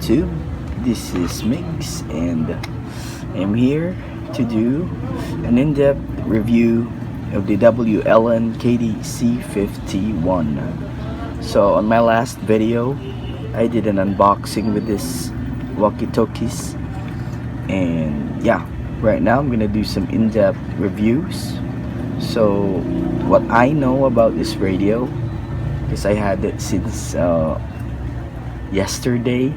YouTube. This is Mix, and I'm here to do an in-depth review of the WLN KD C51. So on my last video, I did an unboxing with this walkie-talkies, and yeah, right now I'm gonna do some in-depth reviews. So what I know about this radio, because I had it since yesterday.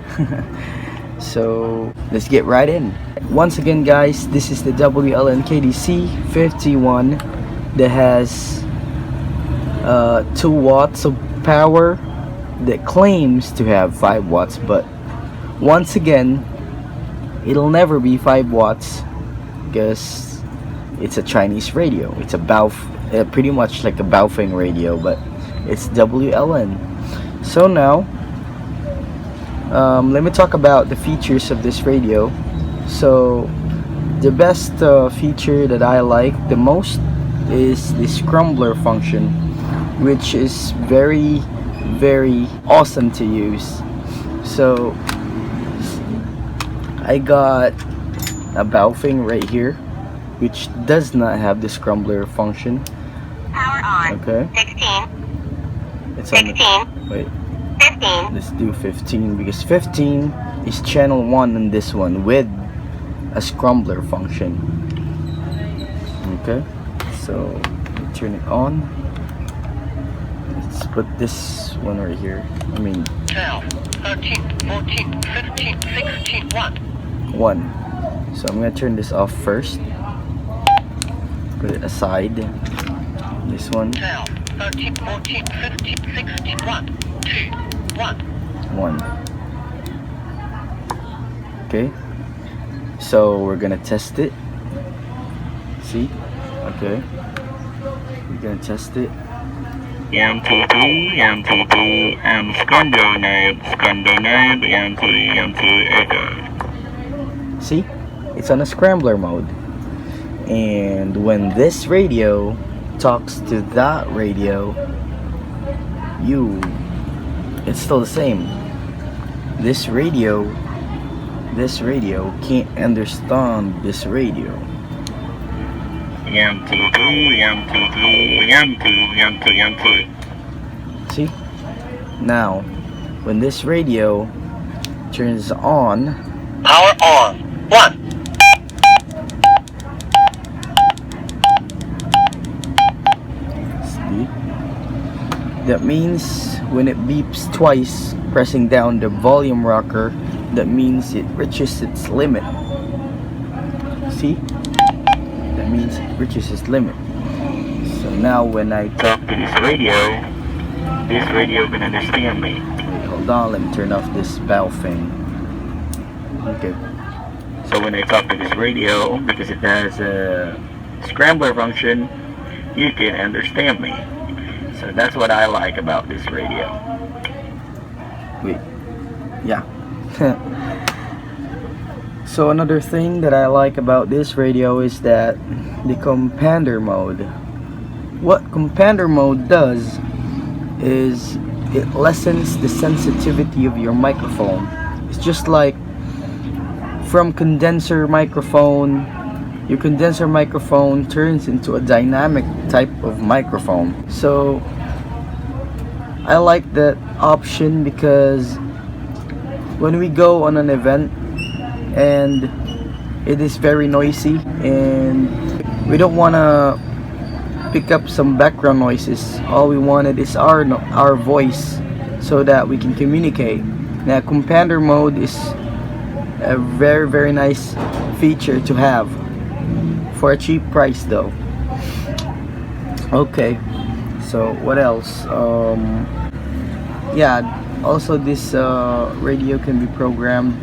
So let's get right in. Once again, guys, this is the WLN KD C51 that has 2 watts of power, that claims to have 5 watts, but once again, it'll never be 5 watts because it's a Chinese radio. It's a pretty much like a Baofeng radio, but it's WLN. So now let me talk about the features of this radio. So the best feature that I like the most is the Scrambling Function, which is very awesome to use. So I got a Baofeng right here, which does not have the Scrambling Function. Power on. Okay. 16. It's 16. on the, wait. 15. Let's do 15 because 15 is channel 1 on this one with a Scrambling Function. Okay, so turn it on. Let's put this one right here. 12, 13, 14, 15, 16, 1. So I'm gonna turn this off first. Put it aside. This one. 12, 13, 14, 15, 16, 1. 1. Okay, so we're gonna test it. See? Okay, we're gonna test it. 1, 2, 3, 1, 2, 3, and Scandinave, 1, 2, echo. See? It's on a scrambler mode. And when this radio talks to that radio, it's still the same. This radio can't understand this radio. See? Now, when this radio turns on, Power on. 1. see? That means when it beeps twice, pressing down the volume rocker, that means it reaches its limit. See? That means it reaches its limit. So now when I talk to this radio can understand me. Wait, hold on, let me turn off this Baofeng. Okay. So when I talk to this radio, because it has a Scrambling Function, you can understand me. So that's what I like about this radio. Wait. Yeah. So another thing that I like about this radio is that the Companding mode. What Companding mode does is it lessens the sensitivity of your microphone. It's just like from condenser microphone, your condenser microphone turns into a dynamic type of microphone. So I like that option because when we go on an event and it is very noisy and we don't want to pick up some background noises, all we wanted is our voice so that we can communicate. Now Companding mode is a very nice feature to have for a cheap price though. Okay, so what else? Yeah, also this radio can be programmed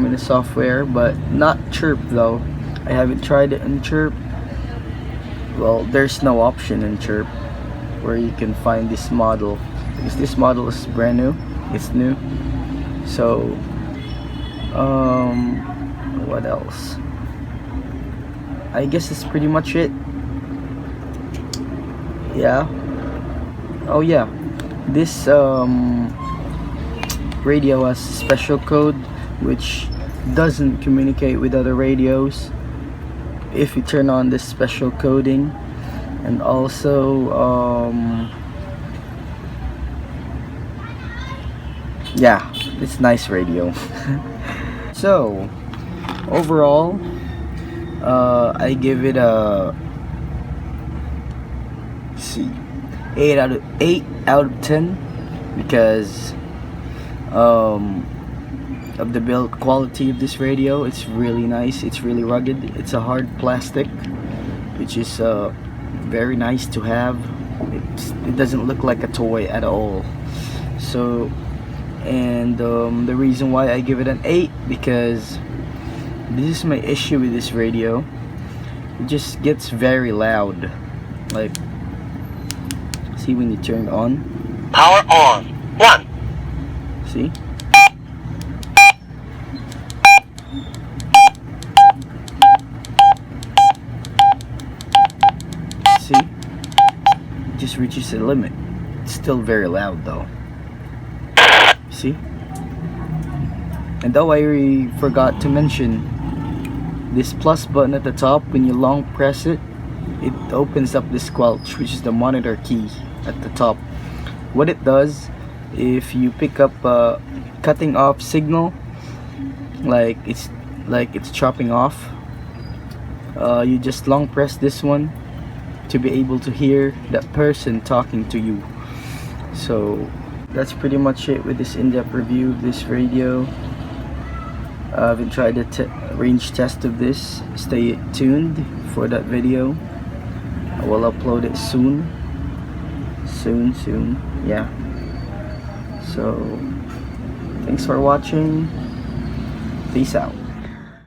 in the software, but not chirp though. I haven't tried it in chirp. Well, there's no option in chirp where you can find this model, because this model is brand new, it's new. So what else? I guess that's pretty much it. Yeah. Oh yeah, This radio has special code which doesn't communicate with other radios if you turn on this special coding. And also yeah, it's nice radio. So overall, I give it a 8 out of 10 because of the build quality of this radio. It's really nice, it's really rugged, it's a hard plastic, which is very nice to have. It doesn't look like a toy at all. So, and the reason why I give it an 8, because this is my issue with this radio. It just gets very loud. Like, see when you turn it on? Power on. 1. See? See? It just reaches the limit. It's still very loud though. See? And though I forgot to mention, this plus button at the top, when you long press it, it opens up the squelch, which is the monitor key at the top. What it does, if you pick up a cutting off signal, like it's chopping off, you just long press this one to be able to hear that person talking to you. So that's pretty much it with this in-depth review of this radio. I haven't tried the range test of this. Stay tuned for that video. I will upload it soon. Yeah. So thanks for watching. Peace out.